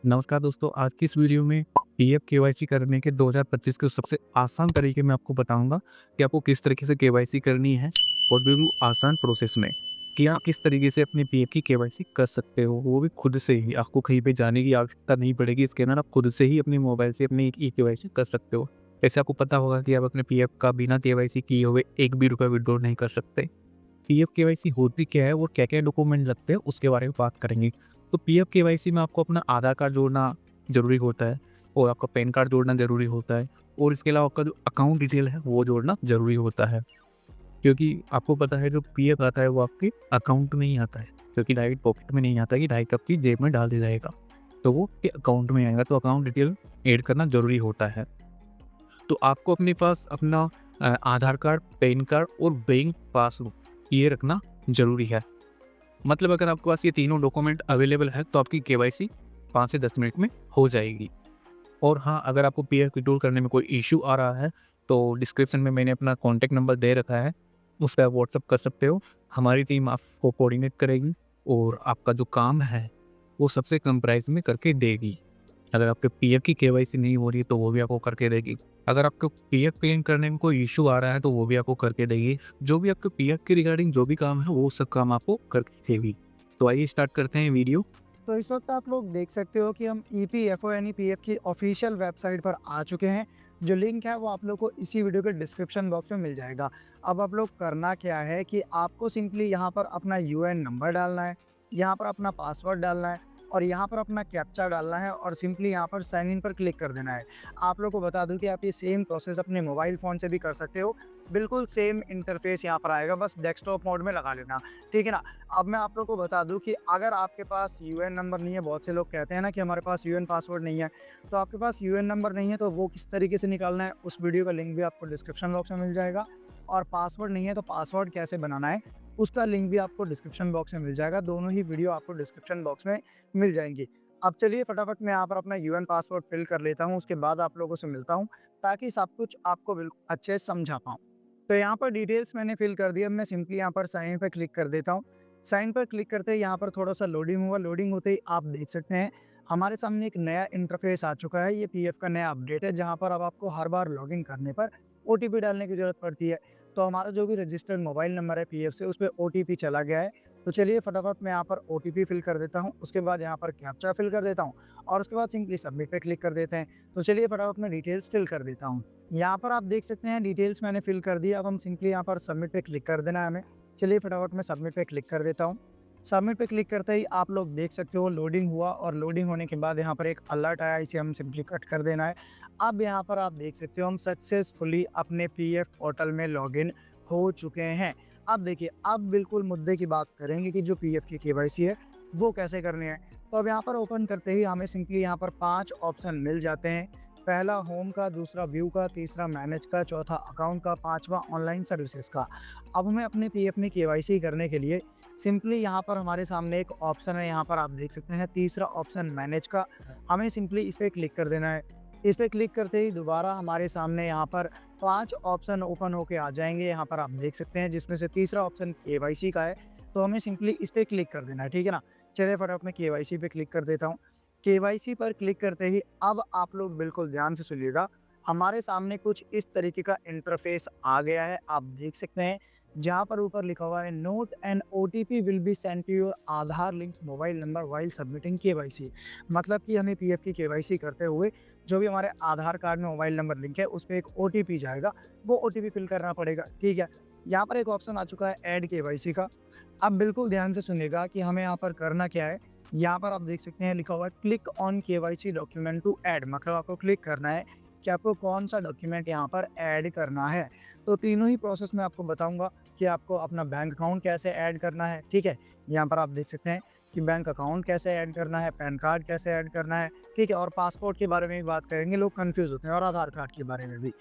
नमस्कार दोस्तों, आज की इस वीडियो में पीएफ केवाईसी करने के 2025 के सबसे आसान तरीके मैं आपको बताऊंगा कि आपको किस तरीके से केवाईसी करनी है और बिल्कुल आसान प्रोसेस में कि आप किस तरीके से अपने पीएफ की केवाईसी कर सकते हो, वो भी खुद से ही। आपको कहीं पे जाने की आवश्यकता नहीं पड़ेगी। इसके अंदर आप खुद से ही अपने मोबाइल से अपनी ई केवाईसी कर सकते हो। ऐसे आपको पता होगा कि आप अपने पीएफ का बिना केवाईसी किए हुए एक भी रुपया विड्रॉ नहीं कर सकते। पीएफ केवाईसी होती क्या है और क्या-क्या डॉक्यूमेंट लगते हैं उसके बारे में बात करेंगे। तो पीएफ केवाईसी में आपको अपना आधार कार्ड जोड़ना ज़रूरी होता है और आपका पैन कार्ड जोड़ना ज़रूरी होता है और इसके अलावा आपका जो अकाउंट डिटेल है वो जोड़ना ज़रूरी होता है। क्योंकि आपको पता है जो पीएफ आता है वो आपके अकाउंट में ही आता है, क्योंकि डायरेक्ट पॉकेट में नहीं आता कि डायरेक्ट आपकी जेब में डाल दिया जाएगा। तो वो आपके अकाउंट में आएगा, तो अकाउंट डिटेल ऐड करना ज़रूरी होता है। तो आपको अपने पास अपना आधार कार्ड, पैन कार्ड और बैंक पासबुक ये रखना ज़रूरी है। मतलब अगर आपके पास ये तीनों डॉक्यूमेंट अवेलेबल है तो आपकी केवाईसी 5 से 10 मिनट में हो जाएगी। और हाँ, अगर आपको पीएफ विड्रॉल करने में कोई इश्यू आ रहा है तो डिस्क्रिप्शन में मैंने अपना कॉन्टैक्ट नंबर दे रखा है, उस पे आप व्हाट्सएप कर सकते हो। हमारी टीम आपको कोऑर्डिनेट करेगी और आपका जो काम है वो सबसे कम प्राइस में करके देगी। अगर आपके पीएफ की केवाईसी नहीं हो रही है तो वो भी आपको करके देगी। अगर आपको पीएफ क्लेम करने में कोई इश्यू आ रहा है तो वो भी आपको करके देगी। जो भी आपके पीएफ के रिगार्डिंग जो भी काम है वो सब काम आपको करके देगी। तो आइए स्टार्ट करते हैं वीडियो। तो इस वक्त आप लोग देख सकते हो कि हम ईपीएफओ यानी पीएफ की ऑफिशियल वेबसाइट पर आ चुके हैं। जो लिंक है वो आप लोग को इसी वीडियो के डिस्क्रिप्शन बॉक्स में मिल जाएगा। अब आप लोग करना क्या है कि आपको सिंपली यहाँ पर अपना यूएन नंबर डालना है, यहाँ पर अपना पासवर्ड डालना है और यहाँ पर अपना कैप्चा डालना है और सिंपली यहाँ पर साइन इन पर क्लिक कर देना है। आप लोग को बता दूं कि आप ये सेम प्रोसेस अपने मोबाइल फ़ोन से भी कर सकते हो। बिल्कुल सेम इंटरफेस यहाँ पर आएगा, बस डेस्कटॉप मोड में लगा लेना, ठीक है ना। अब मैं आप लोग को बता दूं कि अगर आपके पास यूएन नंबर नहीं है, बहुत से लोग कहते हैं ना कि हमारे पास यूएन पासवर्ड नहीं है, तो आपके पास यूएन नंबर नहीं है तो वो किस तरीके से निकालना है उस वीडियो का लिंक भी आपको डिस्क्रिप्शन बॉक्स में मिल जाएगा। और पासवर्ड नहीं है तो पासवर्ड कैसे बनाना है उसका लिंक भी आपको डिस्क्रिप्शन बॉक्स में मिल जाएगा। दोनों ही वीडियो आपको डिस्क्रिप्शन बॉक्स में मिल जाएंगी। अब चलिए फटाफट मैं यहाँ पर अपना यूएन पासवर्ड फिल कर लेता हूँ, उसके बाद आप लोगों से मिलता हूँ ताकि सब कुछ आपको बिल्कुल अच्छे से समझा पाऊँ। तो यहाँ पर डिटेल्स मैंने फिल कर दिया। मैं सिंपली यहाँ पर साइन पे क्लिक कर देता हूँ। साइन पर क्लिक करते ही यहाँ पर थोड़ा-सा लोडिंग हुआ, लोडिंग होते ही आप देख सकते हैं हमारे सामने एक नया इंटरफ़ेस आ चुका है। ये पीएफ का नया अपडेट है जहाँ पर अब आपको हर बार लॉगिन करने पर ओटीपी डालने की ज़रूरत पड़ती है। तो हमारा जो भी रजिस्टर्ड मोबाइल नंबर है पीएफ से, उस पे ओटीपी चला गया है। तो चलिए फटाफट मैं यहाँ पर ओटीपी फिल कर देता हूँ, उसके बाद यहाँ पर कैप्चा फिल कर देता हूँ और उसके बाद सिंपली सबमिट पे क्लिक कर देते हैं। तो चलिए फटाफट मैं डिटेल्स फिल कर देता हूँ। यहाँ पर आप देख सकते हैं डिटेल्स मैंने फिल कर दी। अब हम सिंपली यहाँ पर सबमिट पे क्लिक कर देना है हमें। चलिए फटाफट मैं सबमिट पे क्लिक कर देता हूँ। सबमिट पे क्लिक करते ही आप लोग देख सकते हो लोडिंग हुआ और लोडिंग होने के बाद यहाँ पर एक अलर्ट आया, इसे हम सिंपली कट कर देना है। अब यहाँ पर आप देख सकते हो हम सक्सेसफुली अपने पीएफ पोर्टल में लॉगिन हो चुके हैं। अब देखिए, अब बिल्कुल मुद्दे की बात करेंगे कि जो पीएफ की केवाईसी है वो कैसे करनी है। तो अब यहाँ पर ओपन करते ही हमें सिंपली यहाँ पर 5 ऑप्शन मिल जाते हैं। पहला होम का, दूसरा व्यू का, तीसरा मैनेज का, चौथा अकाउंट का, पाँचवा ऑनलाइन सर्विसेज का। अब हमें अपने पीएफ में केवाईसी करने के लिए सिंपली यहाँ पर हमारे सामने एक ऑप्शन है, यहाँ पर आप देख सकते हैं तीसरा ऑप्शन मैनेज का। हमें सिंपली इस पे क्लिक कर देना है। इस पे क्लिक करते ही दोबारा हमारे सामने यहाँ पर 5 ऑप्शन ओपन होके आ जाएँगे, यहाँ पर आप देख सकते हैं, जिसमें से तीसरा ऑप्शन केवाईसी का है। तो हमें सिंपली इस पे क्लिक कर देना है, ठीक है ना। चलिए फटाफट मैं केवाईसी पे क्लिक कर देता हूँ। केवाईसी पर क्लिक करते ही अब आप लोग बिल्कुल ध्यान से सुनिएगा, हमारे सामने कुछ इस तरीके का इंटरफेस आ गया है। आप देख सकते हैं जहाँ पर ऊपर लिखा हुआ है note and OTP will be sent to your Aadhaar link mobile number while submitting KYC. मतलब कि हमें पीएफ की केवाईसी करते हुए जो भी हमारे आधार कार्ड में मोबाइल नंबर लिंक है उस पे एक ओटीपी जाएगा, वो ओटीपी फिल करना पड़ेगा, ठीक है। यहाँ पर एक ऑप्शन आ चुका है ऐड केवाईसी का। अब बिल्कुल ध्यान से सुनिएगा कि हमें यहाँ पर करना क्या है। यहाँ पर आप देख सकते हैं लिखा हुआ है click on KYC document to add, मतलब आपको क्लिक करना है कि आपको कौन सा डॉक्यूमेंट यहाँ पर ऐड करना है। तो तीनों ही प्रोसेस मैं आपको बताऊंगा कि आपको अपना बैंक अकाउंट कैसे ऐड करना है, ठीक है। यहाँ पर आप देख सकते हैं कि बैंक अकाउंट कैसे ऐड करना है, पैन कार्ड कैसे ऐड करना है, ठीक है। और पासपोर्ट के बारे में भी बात करेंगे, लोग कंफ्यूज होते हैं, और आधार कार्ड के बारे में भी।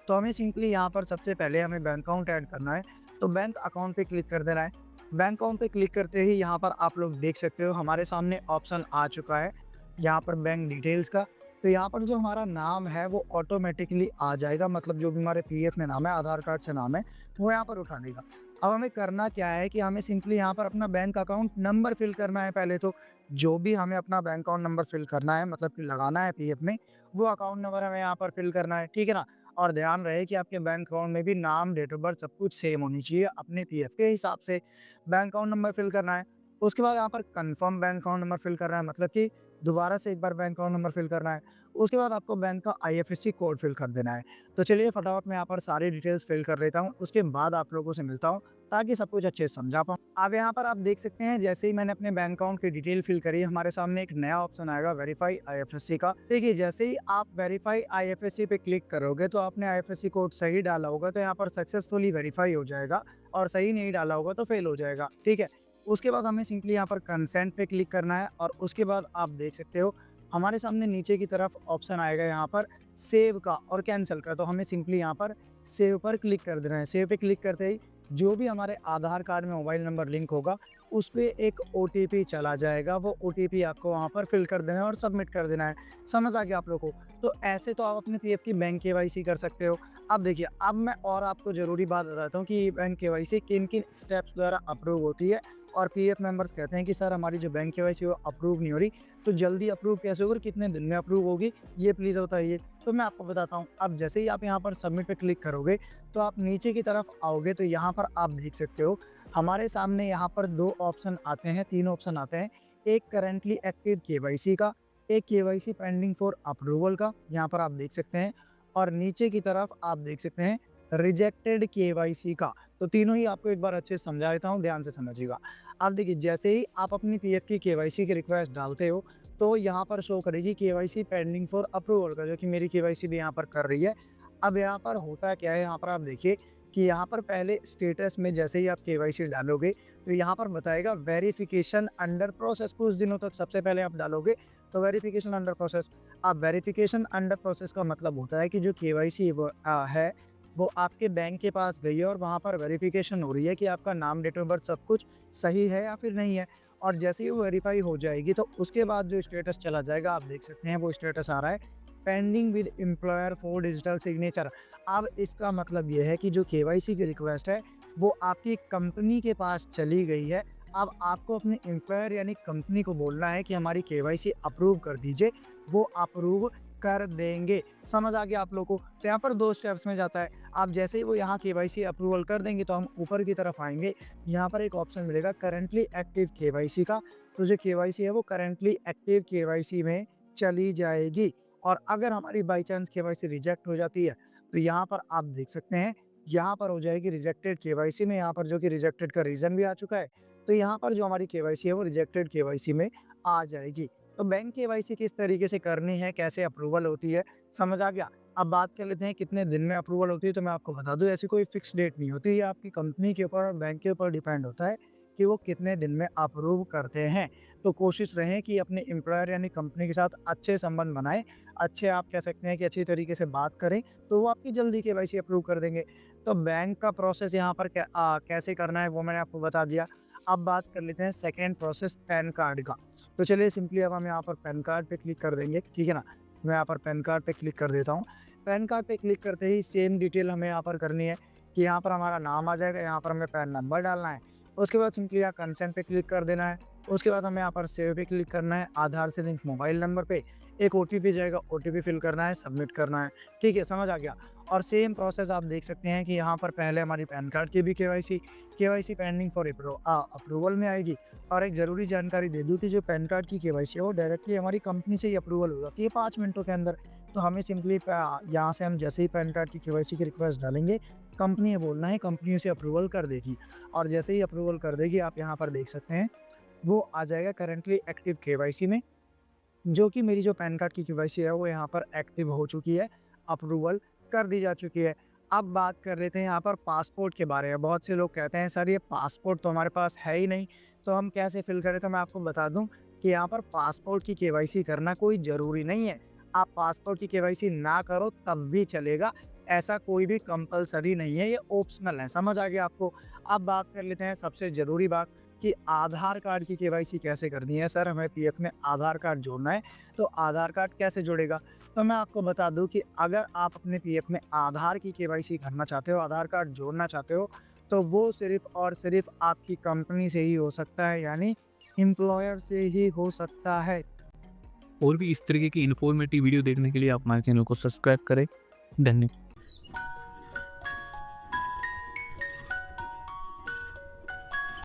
तो हमें सिंपली यहाँ पर सबसे पहले हमें बैंक अकाउंट ऐड करना है। तो बैंक अकाउंट पे क्लिक कर देना है। बैंक अकाउंट पे क्लिक करते ही यहाँ पर आप लोग देख सकते हो हमारे सामने ऑप्शन आ चुका है, यहाँ पर बैंक डिटेल्स का। तो यहाँ पर जो हमारा नाम है वो ऑटोमेटिकली आ जाएगा, मतलब जो भी हमारे पीएफ में नाम है, आधार कार्ड से नाम है, वो यहाँ पर उठा देगा। अब हमें करना क्या है कि हमें सिंपली यहाँ पर अपना बैंक अकाउंट नंबर फिल करना है पहले तो। जो भी हमें अपना बैंक अकाउंट नंबर फिल करना है, मतलब कि लगाना है पीएफ में, वो अकाउंट नंबर हमें यहाँ पर फिल करना है, ठीक है ना? और ध्यान रहे कि आपके बैंक अकाउंट में भी नाम, डेट ऑफ बर्थ सब कुछ सेम होनी चाहिए, अपने पीएफ के हिसाब से बैंक अकाउंट नंबर फिल करना है। उसके बाद यहाँ पर confirm bank account number fill करना है, मतलब कि दोबारा से एक बार बैंक अकाउंट नंबर फिल करना है। उसके बाद आपको बैंक का आईएफएससी कोड फिल कर देना है। तो चलिए फटाफट मैं यहाँ पर सारी डिटेल्स फिल कर लेता हूँ, उसके बाद आप लोगों से मिलता हूँ ताकि सब कुछ अच्छे से समझा पाऊँ। अब यहाँ पर आप देख सकते हैं, जैसे ही मैंने अपने बैंक अकाउंट की डिटेल फिल करी, हमारे सामने एक नया ऑप्शन आएगा वेरीफाई आईएफएससी का। देखिए, जैसे ही आप वेरीफाई आईएफएससी पे क्लिक करोगे तो आपने आईएफएससी कोड सही डाला होगा तो यहाँ पर सक्सेसफुली वेरीफाई हो जाएगा, और सही नहीं डाला होगा तो फेल हो जाएगा, ठीक है। उसके बाद हमें सिंपली यहाँ पर कंसेंट पे क्लिक करना है, और उसके बाद आप देख सकते हो हमारे सामने नीचे की तरफ ऑप्शन आएगा यहाँ पर सेव का और कैंसिल का। तो हमें सिंपली यहाँ पर सेव पर क्लिक कर देना है। सेव पे क्लिक करते ही जो भी हमारे आधार कार्ड में मोबाइल नंबर लिंक होगा उस पे एक ओटीपी चला जाएगा। वो ओटीपी आपको वहाँ पर फिल कर देना है और सबमिट कर देना है। समझ आ गया आप लोगों को? तो ऐसे तो आप अपने पीएफ की बैंक केवाईसी कर सकते हो। अब देखिए, अब मैं और आपको ज़रूरी बात बताता हूँ कि बैंक केवाईसी किन-किन स्टेप्स द्वारा अप्रूव होती है, और पीएफ मेंबर्स कहते हैं कि सर हमारी जो बैंक केवाईसी वो अप्रूव नहीं हो रही, तो जल्दी अप्रूव कैसे होगी और कितने दिन में अप्रूव होगी, ये प्लीज़ बताइए। तो मैं आपको बताता हूँ। अब जैसे ही आप यहाँ पर सबमिट पे क्लिक करोगे तो आप नीचे की तरफ आओगे तो यहाँ पर आप देख सकते हो हमारे सामने यहाँ पर 2 ऑप्शन आते हैं, 3 ऑप्शन आते हैं। एक करंटली एक्टिव केवाईसी का, एक केवाईसी पेंडिंग फॉर अप्रूवल का, यहाँ पर आप देख सकते हैं, और नीचे की तरफ आप देख सकते हैं रिजेक्टेड केवाईसी का। तो तीनों ही आपको एक बार अच्छे से समझा देता हूँ, ध्यान से समझिएगा। अब देखिए, जैसे ही आप अपनी पीएफ की केवाईसी की रिक्वेस्ट डालते हो तो यहाँ पर शो करेगी केवाईसी पेंडिंग फॉर अप्रूवल का, जो कि मेरी केवाईसी भी यहाँ पर कर रही है। अब यहाँ पर होता क्या है, यहाँ पर आप देखिए कि यहाँ पर पहले स्टेटस में जैसे ही आप केवाईसी डालोगे तो यहाँ पर बताएगा वेरिफिकेशन अंडर प्रोसेस। कुछ दिनों तक सबसे पहले आप डालोगे तो वेरिफिकेशन अंडर प्रोसेस। अब वेरिफिकेशन अंडर प्रोसेस का मतलब होता है कि जो केवाईसी है वो आपके बैंक के पास गई है और वहाँ पर वेरिफिकेशन हो रही है कि आपका नाम, डेट ऑफ बर्थ सब कुछ सही है या फिर नहीं है। और जैसे ही वो वेरीफाई हो जाएगी तो उसके बाद जो स्टेटस चला जाएगा, आप देख सकते हैं वो स्टेटस आ रहा है pending with employer for digital signature. अब इसका मतलब ये है कि जो केवाईसी की रिक्वेस्ट है वो आपकी कंपनी के पास चली गई है। अब आपको अपने एम्प्लॉयर यानी कंपनी को बोलना है कि हमारी केवाईसी अप्रूव कर दीजिए, वो अप्रूव कर देंगे। समझ आ गया आप लोगों को? तो यहाँ पर 2 स्टेप्स में जाता है। आप जैसे ही वो यहाँ केवाईसी अप्रूवल कर देंगे तो हम ऊपर की तरफ आएँगे, यहाँ पर एक ऑप्शन मिलेगा करंटली एक्टिव केवाईसी का। तो जो केवाईसी है वो करंटली एक्टिव केवाईसी में चली जाएगी, और अगर हमारी बाय चांस केवाईसी रिजेक्ट हो जाती है तो यहाँ पर आप देख सकते हैं, यहाँ पर हो जाएगी रिजेक्टेड केवाईसी में, यहाँ पर जो कि रिजेक्टेड का रीज़न भी आ चुका है। तो यहाँ पर जो हमारी केवाईसी है वो रिजेक्टेड केवाईसी में आ जाएगी। तो बैंक केवाईसी किस तरीके से करनी है, कैसे अप्रूवल होती है, समझ आ गया? अब बात कर लेते हैं कितने दिन में अप्रूवल होती है। तो मैं आपको बता दूँ, ऐसी कोई फिक्स डेट नहीं होती, ये आपकी कंपनी के ऊपर और बैंक के ऊपर डिपेंड होता है कि वो कितने दिन में अप्रूव करते हैं। तो कोशिश रहें कि अपने एम्प्लॉयर यानी कंपनी के साथ अच्छे संबंध बनाएँ, अच्छे आप कह सकते हैं कि अच्छी तरीके से बात करें, तो वो आपकी जल्दी केवाईसी अप्रूव कर देंगे। तो बैंक का प्रोसेस यहाँ पर कैसे करना है वो मैंने आपको बता दिया। अब बात कर लेते हैं सेकंड प्रोसेस पैन कार्ड का। तो चलिए सिंपली अब हम यहाँ पर पैन कार्ड पे क्लिक कर देंगे, ठीक है ना? मैं यहाँ पर पैन कार्ड पे क्लिक कर देता हूँ। पैन कार्ड पे क्लिक करते ही सेम डिटेल हमें यहाँ पर करनी है कि यहाँ पर हमारा नाम आ जाएगा, यहाँ पर हमें पैन नंबर डालना है। उसके बाद सिंपली यहाँ कंसेंट पे क्लिक कर देना है। उसके बाद हमें यहाँ पर सेव पे क्लिक करना है। आधार से लिंक मोबाइल नंबर पे एक ओटीपी जाएगा, ओटीपी फिल करना है, सबमिट करना है। ठीक है, समझ आ गया? और सेम प्रोसेस आप देख सकते हैं कि यहाँ पर पहले हमारी पैन कार्ड की भी केवाईसी पेंडिंग फॉर अप्रूवल में आएगी। और एक ज़रूरी जानकारी दे दूँ कि जो पैन कार्ड की केवाईसी है वो डायरेक्टली हमारी कंपनी से ही अप्रूवल हो जाती है 5 मिनटों के अंदर। तो हमें सिंपली यहाँ से हम जैसे ही पैन कार्ड की केवाईसी की रिक्वेस्ट डालेंगे, कंपनी ये बोलना है, कंपनी उसे अप्रूवल कर देगी। और जैसे ही अप्रूवल कर देगी, आप यहाँ पर देख सकते हैं वो आ जाएगा करंटली एक्टिव केवाईसी में, जो कि मेरी जो पैन कार्ड की केवाईसी है वो यहाँ पर एक्टिव हो चुकी है, अप्रूवल कर दी जा चुकी है। अब बात कर लेते हैं यहाँ पर पासपोर्ट के बारे में। बहुत से लोग कहते हैं सर ये पासपोर्ट तो हमारे पास है ही नहीं, तो हम कैसे फिल करें? तो मैं आपको बता दूं कि यहाँ पर पासपोर्ट की केवाईसी करना कोई ज़रूरी नहीं है। आप पासपोर्ट की केवाईसी ना करो तब भी चलेगा, ऐसा कोई भी कंपल्सरी नहीं है, ये ऑप्शनल है। समझ आ गया आपको? अब बात कर लेते हैं सबसे ज़रूरी बात कि आधार कार्ड की केवाईसी कैसे करनी है। सर हमें पीएफ में आधार कार्ड जोड़ना है, तो आधार कार्ड कैसे जुड़ेगा? तो मैं आपको बता दूँ कि अगर आप अपने पीएफ में आधार की केवाईसी करना चाहते हो, आधार कार्ड जोड़ना चाहते हो, तो वो सिर्फ़ और सिर्फ़ आपकी कंपनी से ही हो सकता है, यानी एम्प्लॉयर से ही हो सकता है। और भी इस तरीके की इन्फॉर्मेटिव वीडियो देखने के लिए आप हमारे चैनल को सब्सक्राइब करें। धन्यवाद।